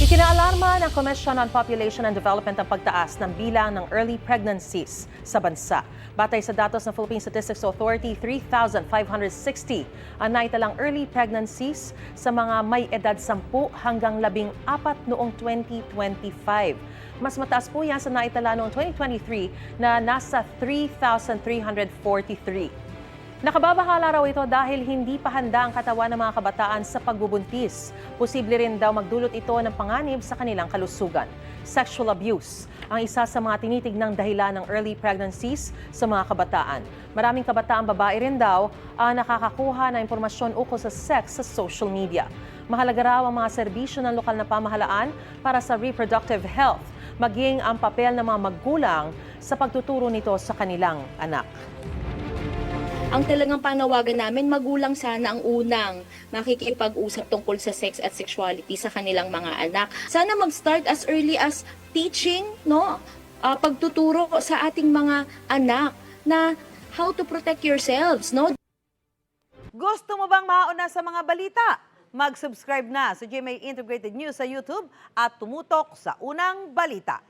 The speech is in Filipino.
Ikinaalarma ng Commission on Population and Development ang pagtaas ng bilang ng early pregnancies sa bansa. Batay sa datos ng Philippine Statistics Authority, 3,560 ang naitalang early pregnancies sa mga may edad 10 hanggang 14 noong 2025. Mas mataas po yan sa naitala noong 2023 na nasa 3,343. Nakababahala raw ito dahil hindi pa handa ang katawan ng mga kabataan sa pagbubuntis. Posible rin daw magdulot ito ng panganib sa kanilang kalusugan. Sexual abuse ang isa sa mga tinitignang dahilan ng early pregnancies sa mga kabataan. Maraming kabataang babae rin daw ang nakakakuha ng impormasyon ukol sa sex sa social media. Mahalaga raw ang mga serbisyo ng lokal na pamahalaan para sa reproductive health, maging ang papel ng mga magulang sa pagtuturo nito sa kanilang anak. Ang talagang panawagan namin, magulang sana ang unang makikipag-usap tungkol sa sex at sexuality sa kanilang mga anak. Sana mag-start as early as teaching, no? Pagtuturo sa ating mga anak na how to protect yourselves, no? Gusto mo bang mauna sa mga balita? Mag-subscribe na sa GMA Integrated News sa YouTube at tumutok sa unang balita.